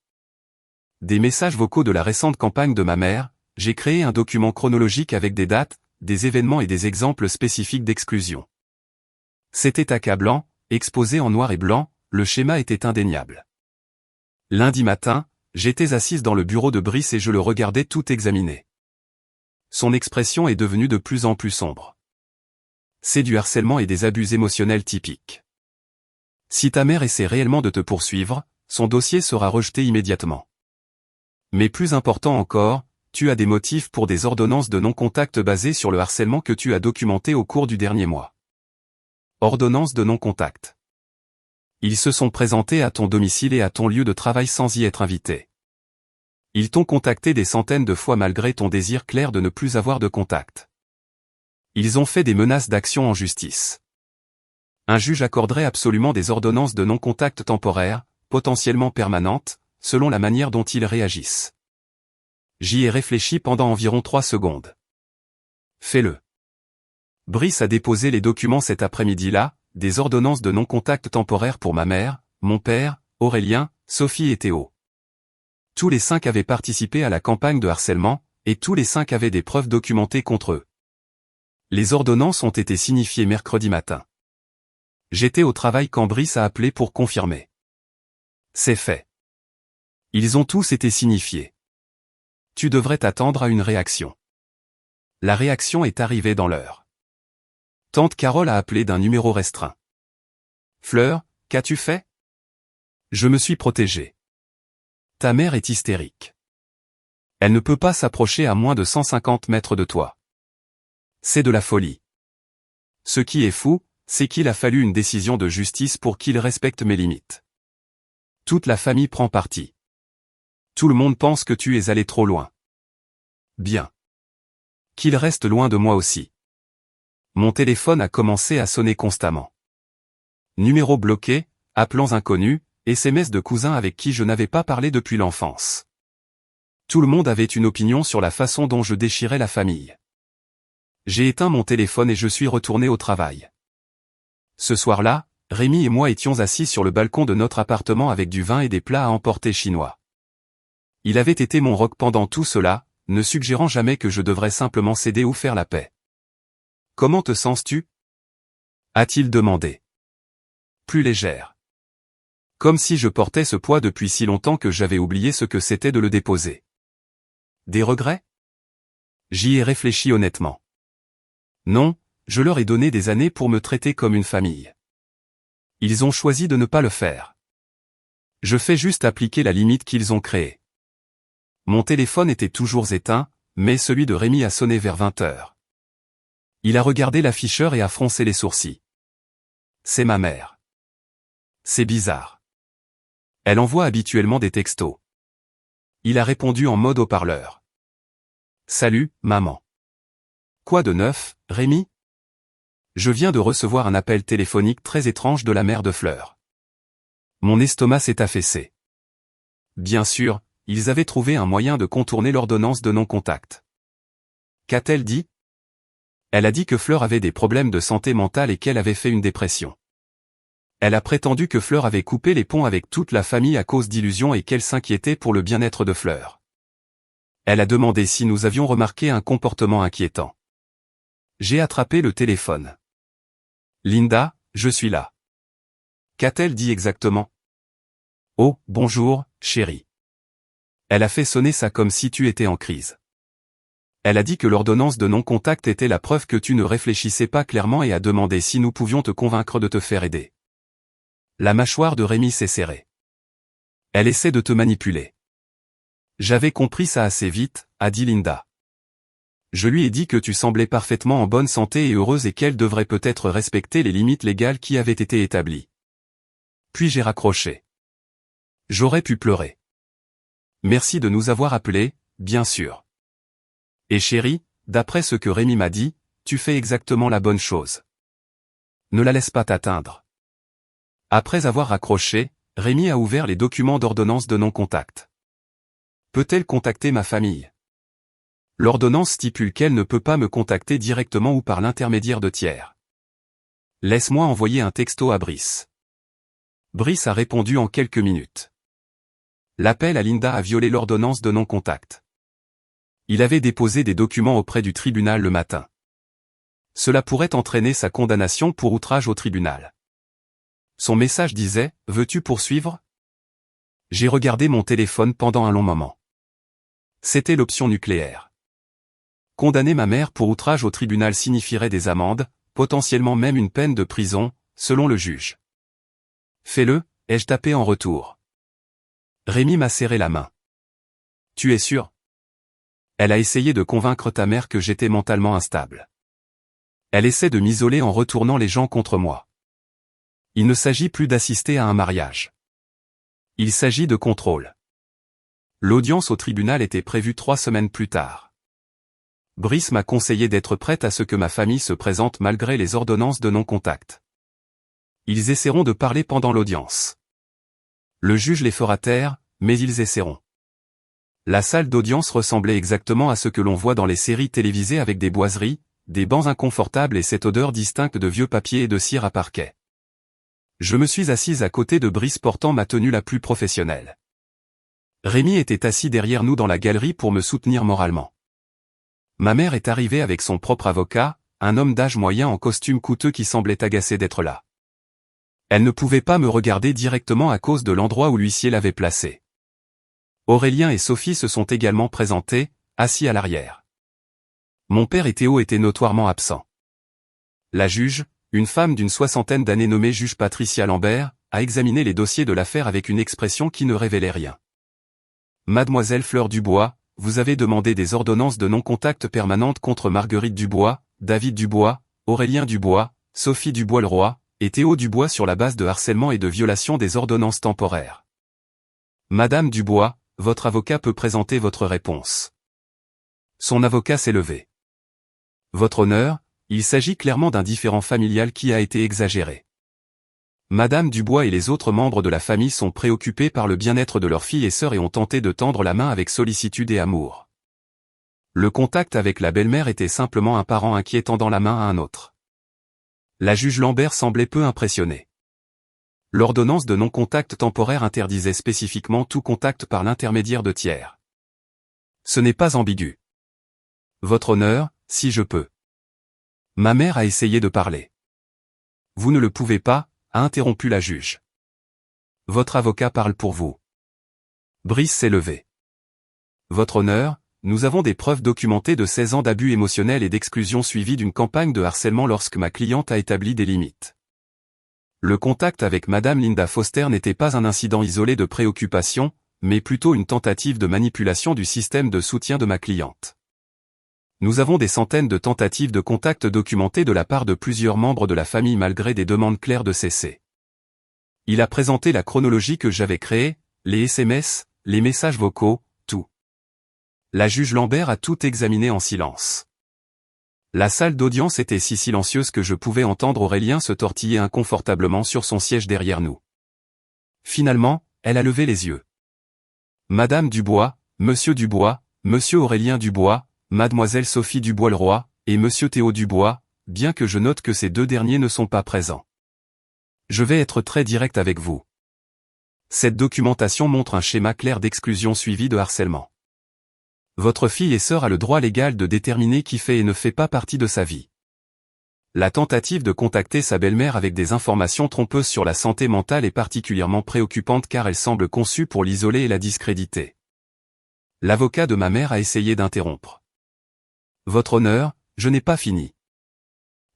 Des messages vocaux de la récente campagne de ma mère, j'ai créé un document chronologique avec des dates, des événements et des exemples spécifiques d'exclusion. C'était accablant, exposé en noir et blanc, le schéma était indéniable. Lundi matin, j'étais assise dans le bureau de Brice et je le regardais tout examiner. Son expression est devenue de plus en plus sombre. C'est du harcèlement et des abus émotionnels typiques. Si ta mère essaie réellement de te poursuivre, son dossier sera rejeté immédiatement. Mais plus important encore, tu as des motifs pour des ordonnances de non-contact basées sur le harcèlement que tu as documenté au cours du dernier mois. Ordonnances de non-contact. Ils se sont présentés à ton domicile et à ton lieu de travail sans y être invités. Ils t'ont contacté des centaines de fois malgré ton désir clair de ne plus avoir de contact. Ils ont fait des menaces d'action en justice. Un juge accorderait absolument des ordonnances de non-contact temporaires, potentiellement permanentes, selon la manière dont ils réagissent. J'y ai réfléchi pendant environ 3 secondes. Fais-le. Brice a déposé les documents cet après-midi-là, des ordonnances de non-contact temporaire pour ma mère, mon père, Aurélien, Sophie et Théo. Tous les 5 avaient participé à la campagne de harcèlement, et tous les 5 avaient des preuves documentées contre eux. Les ordonnances ont été signifiées mercredi matin. J'étais au travail quand Brice a appelé pour confirmer. C'est fait. Ils ont tous été signifiés. Tu devrais t'attendre à une réaction. La réaction est arrivée dans l'heure. Tante Carole a appelé d'un numéro restreint. Fleur, qu'as-tu fait? Je me suis protégée. Ta mère est hystérique. Elle ne peut pas s'approcher à moins de 150 mètres de toi. C'est de la folie. Ce qui est fou, c'est qu'il a fallu une décision de justice pour qu'il respecte mes limites. Toute la famille prend parti. Tout le monde pense que tu es allé trop loin. Bien. Qu'il reste loin de moi aussi. Mon téléphone a commencé à sonner constamment. Numéro bloqué, appelants inconnus, SMS de cousins avec qui je n'avais pas parlé depuis l'enfance. Tout le monde avait une opinion sur la façon dont je déchirais la famille. J'ai éteint mon téléphone et je suis retourné au travail. Ce soir-là, Rémi et moi étions assis sur le balcon de notre appartement avec du vin et des plats à emporter chinois. Il avait été mon rock pendant tout cela, ne suggérant jamais que je devrais simplement céder ou faire la paix. Comment te sens-tu? A-t-il demandé. Plus légère. Comme si je portais ce poids depuis si longtemps que j'avais oublié ce que c'était de le déposer. Des regrets? J'y ai réfléchi honnêtement. Non, je leur ai donné des années pour me traiter comme une famille. Ils ont choisi de ne pas le faire. Je fais juste appliquer la limite qu'ils ont créée. Mon téléphone était toujours éteint, mais celui de Rémi a sonné vers 20 heures. Il a regardé l'afficheur et a froncé les sourcils. C'est ma mère. C'est bizarre. Elle envoie habituellement des textos. Il a répondu en mode haut-parleur. Salut, maman. Quoi de neuf, Rémi? Je viens de recevoir un appel téléphonique très étrange de la mère de Fleur. Mon estomac s'est affaissé. Bien sûr, ils avaient trouvé un moyen de contourner l'ordonnance de non-contact. Qu'a-t-elle dit? Elle a dit que Fleur avait des problèmes de santé mentale et qu'elle avait fait une dépression. Elle a prétendu que Fleur avait coupé les ponts avec toute la famille à cause d'illusions et qu'elle s'inquiétait pour le bien-être de Fleur. Elle a demandé si nous avions remarqué un comportement inquiétant. J'ai attrapé le téléphone. Linda, je suis là. Qu'a-t-elle dit exactement? Oh, bonjour, chérie. Elle a fait sonner ça comme si tu étais en crise. Elle a dit que l'ordonnance de non-contact était la preuve que tu ne réfléchissais pas clairement et a demandé si nous pouvions te convaincre de te faire aider. La mâchoire de Rémi s'est serrée. Elle essaie de te manipuler. J'avais compris ça assez vite, a dit Linda. Je lui ai dit que tu semblais parfaitement en bonne santé et heureuse et qu'elle devrait peut-être respecter les limites légales qui avaient été établies. Puis j'ai raccroché. J'aurais pu pleurer. Merci de nous avoir appelés, bien sûr. Et chérie, d'après ce que Rémi m'a dit, tu fais exactement la bonne chose. Ne la laisse pas t'atteindre. Après avoir raccroché, Rémi a ouvert les documents d'ordonnance de non-contact. Peut-elle contacter ma famille? L'ordonnance stipule qu'elle ne peut pas me contacter directement ou par l'intermédiaire de tiers. Laisse-moi envoyer un texto à Brice. Brice a répondu en quelques minutes. L'appel à Linda a violé l'ordonnance de non-contact. Il avait déposé des documents auprès du tribunal le matin. Cela pourrait entraîner sa condamnation pour outrage au tribunal. Son message disait « Veux-tu poursuivre ?» J'ai regardé mon téléphone pendant un long moment. C'était l'option nucléaire. Condamner ma mère pour outrage au tribunal signifierait des amendes, potentiellement même une peine de prison, selon le juge. Fais-le, ai-je tapé en retour. Rémi m'a serré la main. Tu es sûr? Elle a essayé de convaincre ta mère que j'étais mentalement instable. Elle essaie de m'isoler en retournant les gens contre moi. Il ne s'agit plus d'assister à un mariage. Il s'agit de contrôle. L'audience au tribunal était prévue 3 semaines plus tard. Brice m'a conseillé d'être prête à ce que ma famille se présente malgré les ordonnances de non-contact. Ils essaieront de parler pendant l'audience. Le juge les fera taire, mais ils essaieront. La salle d'audience ressemblait exactement à ce que l'on voit dans les séries télévisées avec des boiseries, des bancs inconfortables et cette odeur distincte de vieux papier et de cire à parquet. Je me suis assise à côté de Brice portant ma tenue la plus professionnelle. Rémi était assis derrière nous dans la galerie pour me soutenir moralement. Ma mère est arrivée avec son propre avocat, un homme d'âge moyen en costume coûteux qui semblait agacé d'être là. Elle ne pouvait pas me regarder directement à cause de l'endroit où l'huissier l'avait placé. Aurélien et Sophie se sont également présentés, assis à l'arrière. Mon père et Théo étaient notoirement absents. La juge, une femme d'une 60aine d'années nommée juge Patricia Lambert, a examiné les dossiers de l'affaire avec une expression qui ne révélait rien. Mademoiselle Fleur Dubois, vous avez demandé des ordonnances de non-contact permanentes contre Marguerite Dubois, David Dubois, Aurélien Dubois, Sophie Dubois-Leroy, et Théo Dubois sur la base de harcèlement et de violation des ordonnances temporaires. Madame Dubois, votre avocat peut présenter votre réponse. Son avocat s'est levé. Votre honneur, il s'agit clairement d'un différend familial qui a été exagéré. Madame Dubois et les autres membres de la famille sont préoccupés par le bien-être de leurs filles et sœurs et ont tenté de tendre la main avec sollicitude et amour. Le contact avec la belle-mère était simplement un parent inquiet tendant la main à un autre. La juge Lambert semblait peu impressionnée. L'ordonnance de non-contact temporaire interdisait spécifiquement tout contact par l'intermédiaire de tiers. Ce n'est pas ambigu. Votre honneur, si je peux. Ma mère a essayé de parler. Vous ne le pouvez pas, a interrompu la juge. Votre avocat parle pour vous. Brice s'est levé. Votre honneur, nous avons des preuves documentées de 16 ans d'abus émotionnels et d'exclusion suivies d'une campagne de harcèlement lorsque ma cliente a établi des limites. Le contact avec Madame Linda Foster n'était pas un incident isolé de préoccupation, mais plutôt une tentative de manipulation du système de soutien de ma cliente. Nous avons des centaines de tentatives de contact documentées de la part de plusieurs membres de la famille malgré des demandes claires de cesser. Il a présenté la chronologie que j'avais créée, les SMS, les messages vocaux, tout. La juge Lambert a tout examiné en silence. La salle d'audience était si silencieuse que je pouvais entendre Aurélien se tortiller inconfortablement sur son siège derrière nous. Finalement, elle a levé les yeux. Madame Dubois, Monsieur Dubois, Monsieur Aurélien Dubois, Mademoiselle Sophie Dubois-Leroy, et Monsieur Théo Dubois, bien que je note que ces deux derniers ne sont pas présents. Je vais être très direct avec vous. Cette documentation montre un schéma clair d'exclusion suivi de harcèlement. Votre fille et sœur a le droit légal de déterminer qui fait et ne fait pas partie de sa vie. La tentative de contacter sa belle-mère avec des informations trompeuses sur la santé mentale est particulièrement préoccupante car elle semble conçue pour l'isoler et la discréditer. L'avocat de ma mère a essayé d'interrompre. Votre honneur, je n'ai pas fini.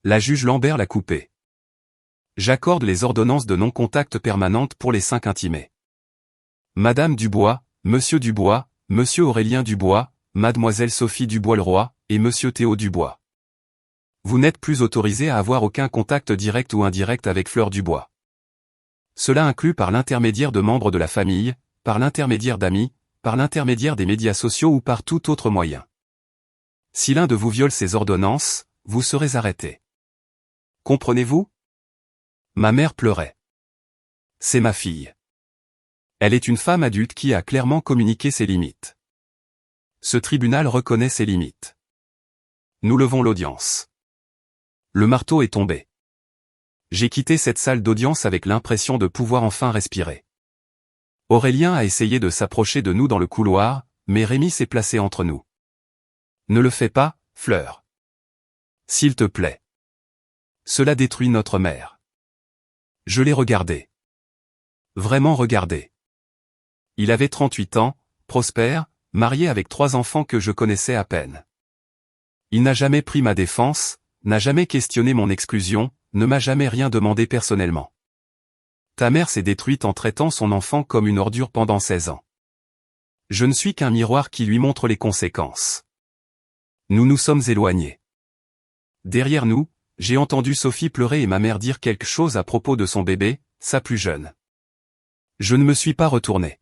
La juge Lambert l'a coupé. J'accorde les ordonnances de non-contact permanente pour les 5 intimés. Madame Dubois, Monsieur Dubois, Monsieur Aurélien Dubois, Mademoiselle Sophie Dubois-Leroy, et Monsieur Théo Dubois. Vous n'êtes plus autorisé à avoir aucun contact direct ou indirect avec Fleur Dubois. Cela inclut par l'intermédiaire de membres de la famille, par l'intermédiaire d'amis, par l'intermédiaire des médias sociaux ou par tout autre moyen. Si l'un de vous viole ces ordonnances, vous serez arrêté. Comprenez-vous? Ma mère pleurait. C'est ma fille. Elle est une femme adulte qui a clairement communiqué ses limites. Ce tribunal reconnaît ses limites. Nous levons l'audience. Le marteau est tombé. J'ai quitté cette salle d'audience avec l'impression de pouvoir enfin respirer. Aurélien a essayé de s'approcher de nous dans le couloir, mais Rémi s'est placé entre nous. Ne le fais pas, Fleur. S'il te plaît. Cela détruit notre mère. Je l'ai regardé. Vraiment regardé. Il avait 38 ans, prospère, marié avec 3 enfants que je connaissais à peine. Il n'a jamais pris ma défense, n'a jamais questionné mon exclusion, ne m'a jamais rien demandé personnellement. Ta mère s'est détruite en traitant son enfant comme une ordure pendant 16 ans. Je ne suis qu'un miroir qui lui montre les conséquences. Nous nous sommes éloignés. Derrière nous, j'ai entendu Sophie pleurer et ma mère dire quelque chose à propos de son bébé, sa plus jeune. Je ne me suis pas retourné.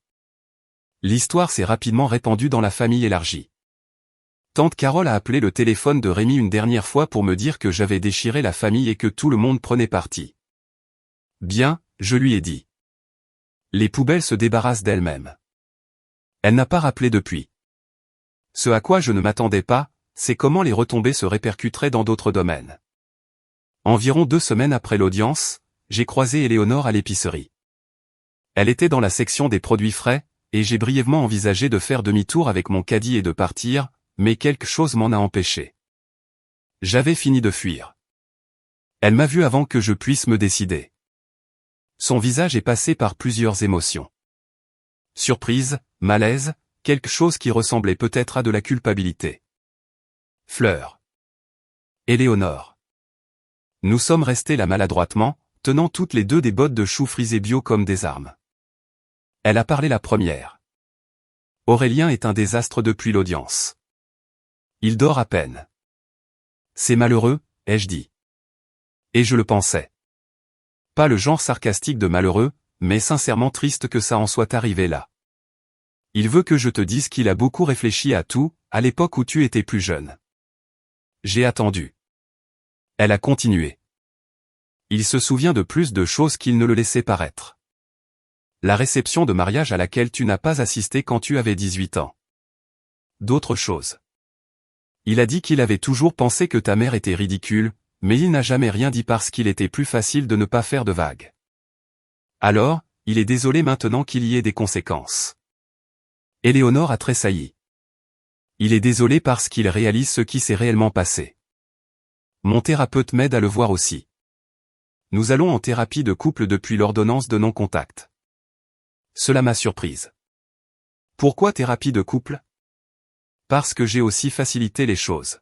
L'histoire s'est rapidement répandue dans la famille élargie. Tante Carole a appelé le téléphone de Rémi une dernière fois pour me dire que j'avais déchiré la famille et que tout le monde prenait parti. Bien, je lui ai dit. Les poubelles se débarrassent d'elles-mêmes. Elle n'a pas rappelé depuis. Ce à quoi je ne m'attendais pas, c'est comment les retombées se répercuteraient dans d'autres domaines. Environ 2 semaines après l'audience, j'ai croisé Éléonore à l'épicerie. Elle était dans la section des produits frais, et j'ai brièvement envisagé de faire demi-tour avec mon caddie et de partir, mais quelque chose m'en a empêché. J'avais fini de fuir. Elle m'a vu avant que je puisse me décider. Son visage est passé par plusieurs émotions. Surprise, malaise, quelque chose qui ressemblait peut-être à de la culpabilité. Fleur. Éléonore. Nous sommes restés là maladroitement, tenant toutes les deux des bottes de choux frisés bio comme des armes. Elle a parlé la première. Aurélien est un désastre depuis l'audience. Il dort à peine. C'est malheureux, ai-je dit. Et je le pensais. Pas le genre sarcastique de malheureux, mais sincèrement triste que ça en soit arrivé là. Il veut que je te dise qu'il a beaucoup réfléchi à tout, à l'époque où tu étais plus jeune. J'ai attendu. Elle a continué. Il se souvient de plus de choses qu'il ne le laissait paraître. La réception de mariage à laquelle tu n'as pas assisté quand tu avais 18 ans. D'autres choses. Il a dit qu'il avait toujours pensé que ta mère était ridicule, mais il n'a jamais rien dit parce qu'il était plus facile de ne pas faire de vagues. Alors, il est désolé maintenant qu'il y ait des conséquences. Éléonore a tressailli. Il est désolé parce qu'il réalise ce qui s'est réellement passé. Mon thérapeute m'aide à le voir aussi. Nous allons en thérapie de couple depuis l'ordonnance de non-contact. Cela m'a surprise. Pourquoi thérapie de couple? Parce que j'ai aussi facilité les choses.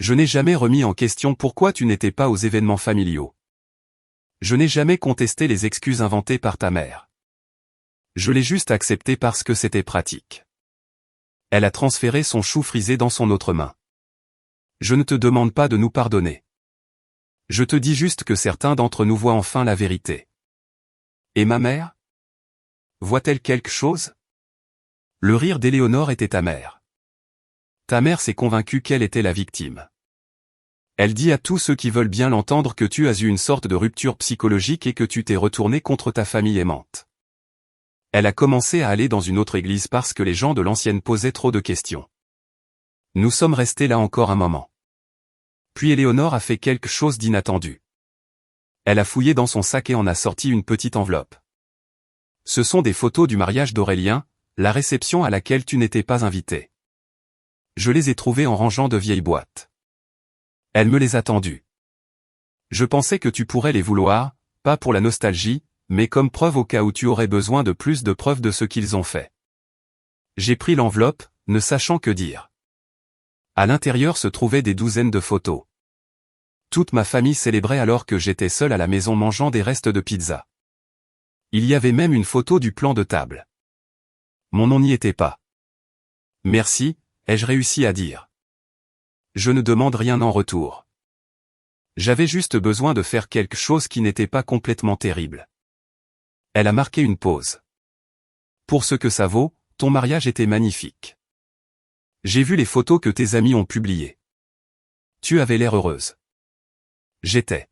Je n'ai jamais remis en question pourquoi tu n'étais pas aux événements familiaux. Je n'ai jamais contesté les excuses inventées par ta mère. Je l'ai juste accepté parce que c'était pratique. Elle a transféré son chou frisé dans son autre main. Je ne te demande pas de nous pardonner. Je te dis juste que certains d'entre nous voient enfin la vérité. Et ma mère? Voit-elle quelque chose? Le rire d'Éléonore était amer. Ta mère s'est convaincue qu'elle était la victime. Elle dit à tous ceux qui veulent bien l'entendre que tu as eu une sorte de rupture psychologique et que tu t'es retourné contre ta famille aimante. Elle a commencé à aller dans une autre église parce que les gens de l'ancienne posaient trop de questions. Nous sommes restés là encore un moment. Puis Éléonore a fait quelque chose d'inattendu. Elle a fouillé dans son sac et en a sorti une petite enveloppe. Ce sont des photos du mariage d'Aurélien, la réception à laquelle tu n'étais pas invité. Je les ai trouvées en rangeant de vieilles boîtes. Elle me les a tendues. Je pensais que tu pourrais les vouloir, pas pour la nostalgie, mais comme preuve au cas où tu aurais besoin de plus de preuves de ce qu'ils ont fait. J'ai pris l'enveloppe, ne sachant que dire. À l'intérieur se trouvaient des douzaines de photos. Toute ma famille célébrait alors que j'étais seul à la maison mangeant des restes de pizza. Il y avait même une photo du plan de table. Mon nom n'y était pas. Merci, ai-je réussi à dire. Je ne demande rien en retour. J'avais juste besoin de faire quelque chose qui n'était pas complètement terrible. Elle a marqué une pause. Pour ce que ça vaut, ton mariage était magnifique. J'ai vu les photos que tes amis ont publiées. Tu avais l'air heureuse. J'étais.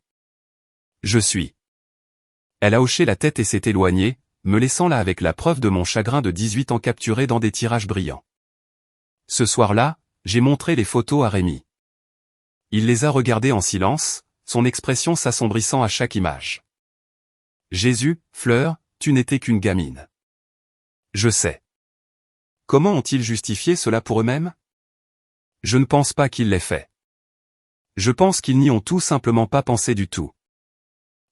Je suis. Elle a hoché la tête et s'est éloignée, me laissant là avec la preuve de mon chagrin de 18 ans capturé dans des tirages brillants. Ce soir-là, j'ai montré les photos à Rémi. Il les a regardées en silence, son expression s'assombrissant à chaque image. Jésus, Fleur, tu n'étais qu'une gamine. Je sais. Comment ont-ils justifié cela pour eux-mêmes? Je ne pense pas qu'ils l'aient fait. Je pense qu'ils n'y ont tout simplement pas pensé du tout.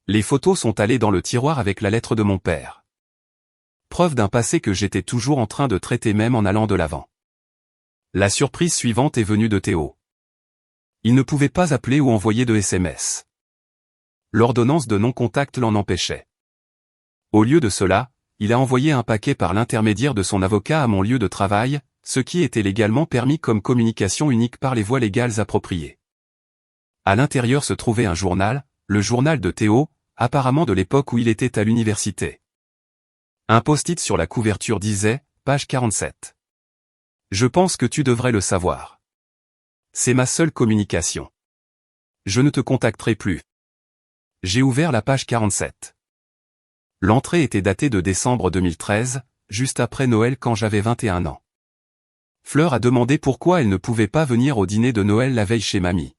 Les photos sont allées dans le tiroir avec la lettre de mon père. Preuve d'un passé que j'étais toujours en train de traiter même en allant de l'avant. La surprise suivante est venue de Théo. Il ne pouvait pas appeler ou envoyer de SMS. L'ordonnance de non-contact l'en empêchait. Au lieu de cela, il a envoyé un paquet par l'intermédiaire de son avocat à mon lieu de travail, ce qui était légalement permis comme communication unique par les voies légales appropriées. À l'intérieur se trouvait un journal, le journal de Théo, apparemment de l'époque où il était à l'université. Un post-it sur la couverture disait, page 47. Je pense que tu devrais le savoir. C'est ma seule communication. Je ne te contacterai plus. J'ai ouvert la page 47. L'entrée était datée de décembre 2013, juste après Noël quand j'avais 21 ans. Fleur a demandé pourquoi elle ne pouvait pas venir au dîner de Noël la veille chez mamie.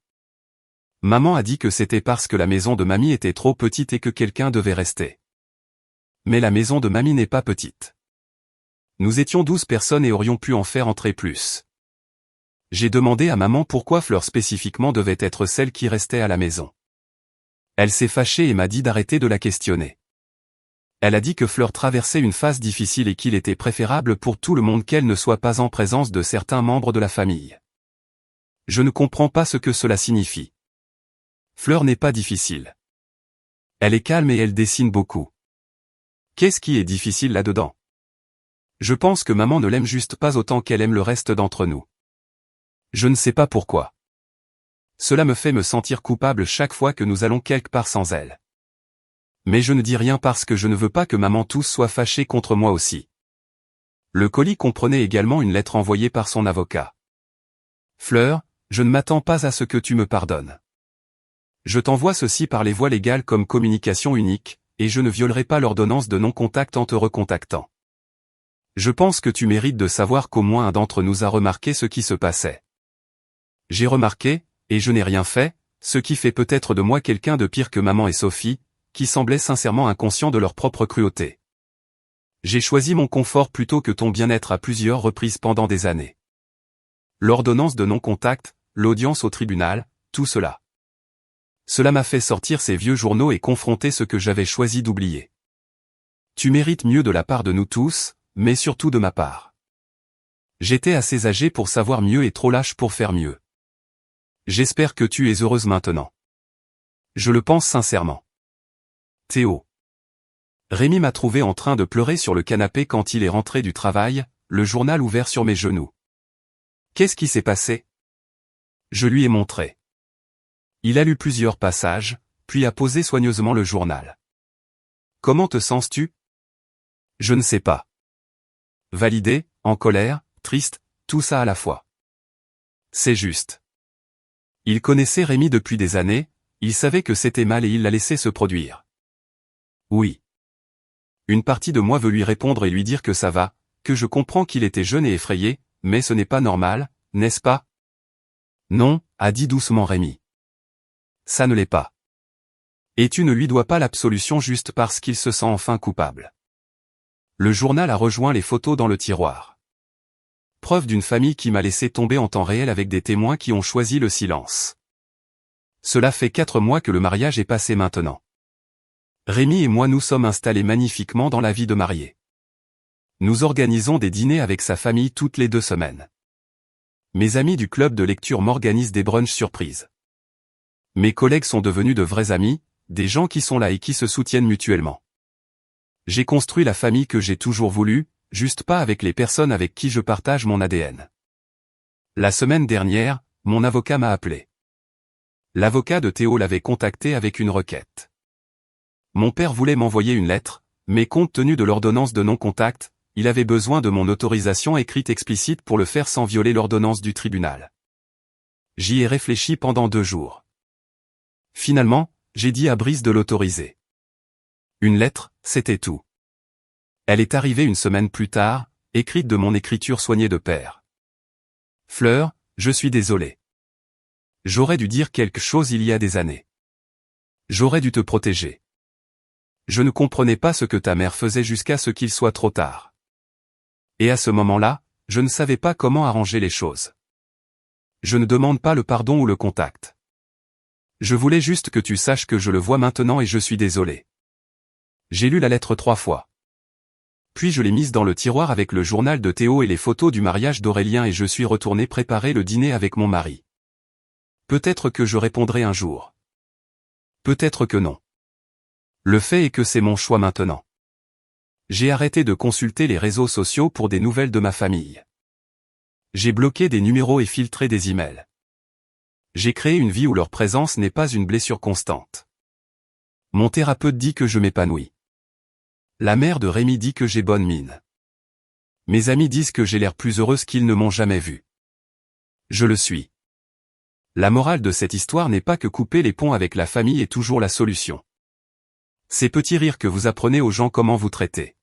Maman a dit que c'était parce que la maison de mamie était trop petite et que quelqu'un devait rester. Mais la maison de mamie n'est pas petite. Nous étions 12 personnes et aurions pu en faire entrer plus. J'ai demandé à maman pourquoi Fleur spécifiquement devait être celle qui restait à la maison. Elle s'est fâchée et m'a dit d'arrêter de la questionner. Elle a dit que Fleur traversait une phase difficile et qu'il était préférable pour tout le monde qu'elle ne soit pas en présence de certains membres de la famille. Je ne comprends pas ce que cela signifie. Fleur n'est pas difficile. Elle est calme et elle dessine beaucoup. Qu'est-ce qui est difficile là-dedans? Je pense que maman ne l'aime juste pas autant qu'elle aime le reste d'entre nous. Je ne sais pas pourquoi. Cela me fait me sentir coupable chaque fois que nous allons quelque part sans elle. Mais je ne dis rien parce que je ne veux pas que maman tous soit fâchée contre moi aussi. Le colis comprenait également une lettre envoyée par son avocat. Fleur, je ne m'attends pas à ce que tu me pardonnes. Je t'envoie ceci par les voies légales comme communication unique, et je ne violerai pas l'ordonnance de non-contact en te recontactant. Je pense que tu mérites de savoir qu'au moins un d'entre nous a remarqué ce qui se passait. J'ai remarqué, et je n'ai rien fait, ce qui fait peut-être de moi quelqu'un de pire que maman et Sophie, qui semblaient sincèrement inconscients de leur propre cruauté. J'ai choisi mon confort plutôt que ton bien-être à plusieurs reprises pendant des années. L'ordonnance de non-contact, l'audience au tribunal, tout cela. Cela m'a fait sortir ces vieux journaux et confronter ce que j'avais choisi d'oublier. Tu mérites mieux de la part de nous tous, mais surtout de ma part. J'étais assez âgé pour savoir mieux et trop lâche pour faire mieux. J'espère que tu es heureuse maintenant. Je le pense sincèrement. Théo. Rémi m'a trouvé en train de pleurer sur le canapé quand il est rentré du travail, le journal ouvert sur mes genoux. Qu'est-ce qui s'est passé? Je lui ai montré. Il a lu plusieurs passages, puis a posé soigneusement le journal. Comment te sens-tu? Je ne sais pas. Validé, en colère, triste, tout ça à la fois. C'est juste. Il connaissait Rémi depuis des années, il savait que c'était mal et il l'a laissé se produire. Oui. Une partie de moi veut lui répondre et lui dire que ça va, que je comprends qu'il était jeune et effrayé, mais ce n'est pas normal, n'est-ce pas? Non, a dit doucement Rémi. Ça ne l'est pas. Et tu ne lui dois pas l'absolution juste parce qu'il se sent enfin coupable. Le journal a rejoint les photos dans le tiroir. Preuve d'une famille qui m'a laissé tomber en temps réel avec des témoins qui ont choisi le silence. Cela fait 4 mois que le mariage est passé maintenant. Rémi et moi nous sommes installés magnifiquement dans la vie de mariés. Nous organisons des dîners avec sa famille toutes les 2 semaines. Mes amis du club de lecture m'organisent des brunchs surprises. Mes collègues sont devenus de vrais amis, des gens qui sont là et qui se soutiennent mutuellement. J'ai construit la famille que j'ai toujours voulu, juste pas avec les personnes avec qui je partage mon ADN. La semaine dernière, mon avocat m'a appelé. L'avocat de Théo l'avait contacté avec une requête. Mon père voulait m'envoyer une lettre, mais compte tenu de l'ordonnance de non-contact, il avait besoin de mon autorisation écrite explicite pour le faire sans violer l'ordonnance du tribunal. J'y ai réfléchi pendant 2 jours. Finalement, j'ai dit à Brice de l'autoriser. Une lettre, c'était tout. Elle est arrivée une semaine plus tard, écrite de mon écriture soignée de père. Fleur, je suis désolé. J'aurais dû dire quelque chose il y a des années. J'aurais dû te protéger. Je ne comprenais pas ce que ta mère faisait jusqu'à ce qu'il soit trop tard. Et à ce moment-là, je ne savais pas comment arranger les choses. Je ne demande pas le pardon ou le contact. Je voulais juste que tu saches que je le vois maintenant et je suis désolé. J'ai lu la lettre 3 fois. Puis je l'ai mise dans le tiroir avec le journal de Théo et les photos du mariage d'Aurélien et je suis retourné préparer le dîner avec mon mari. Peut-être que je répondrai un jour. Peut-être que non. Le fait est que c'est mon choix maintenant. J'ai arrêté de consulter les réseaux sociaux pour des nouvelles de ma famille. J'ai bloqué des numéros et filtré des emails. J'ai créé une vie où leur présence n'est pas une blessure constante. Mon thérapeute dit que je m'épanouis. La mère de Rémi dit que j'ai bonne mine. Mes amis disent que j'ai l'air plus heureuse qu'ils ne m'ont jamais vu. Je le suis. La morale de cette histoire n'est pas que couper les ponts avec la famille est toujours la solution. Ces petits rires que vous apprenez aux gens comment vous traiter.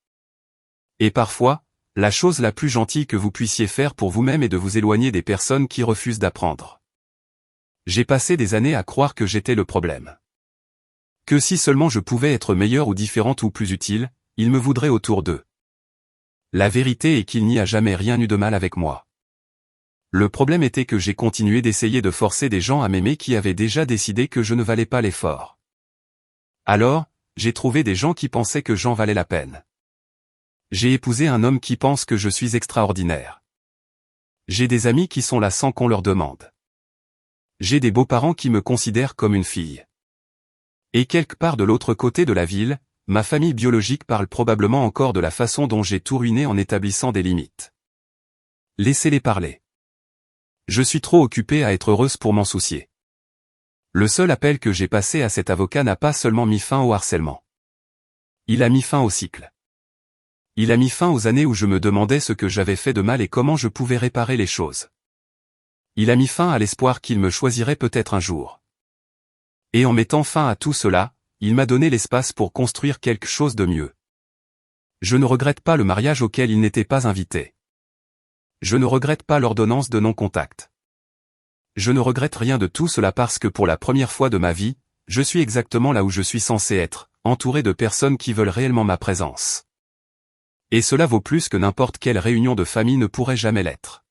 Et parfois, la chose la plus gentille que vous puissiez faire pour vous-même est de vous éloigner des personnes qui refusent d'apprendre. J'ai passé des années à croire que j'étais le problème. Que si seulement je pouvais être meilleure ou différente ou plus utile, ils me voudraient autour d'eux. La vérité est qu'il n'y a jamais rien eu de mal avec moi. Le problème était que j'ai continué d'essayer de forcer des gens à m'aimer qui avaient déjà décidé que je ne valais pas l'effort. Alors, j'ai trouvé des gens qui pensaient que j'en valais la peine. J'ai épousé un homme qui pense que je suis extraordinaire. J'ai des amis qui sont là sans qu'on leur demande. J'ai des beaux-parents qui me considèrent comme une fille. Et quelque part de l'autre côté de la ville, ma famille biologique parle probablement encore de la façon dont j'ai tout ruiné en établissant des limites. Laissez-les parler. Je suis trop occupé à être heureuse pour m'en soucier. Le seul appel que j'ai passé à cet avocat n'a pas seulement mis fin au harcèlement. Il a mis fin au cycle. Il a mis fin aux années où je me demandais ce que j'avais fait de mal et comment je pouvais réparer les choses. Il a mis fin à l'espoir qu'il me choisirait peut-être un jour. Et en mettant fin à tout cela, il m'a donné l'espace pour construire quelque chose de mieux. Je ne regrette pas le mariage auquel il n'était pas invité. Je ne regrette pas l'ordonnance de non-contact. Je ne regrette rien de tout cela parce que pour la première fois de ma vie, je suis exactement là où je suis censé être, entouré de personnes qui veulent réellement ma présence. Et cela vaut plus que n'importe quelle réunion de famille ne pourrait jamais l'être.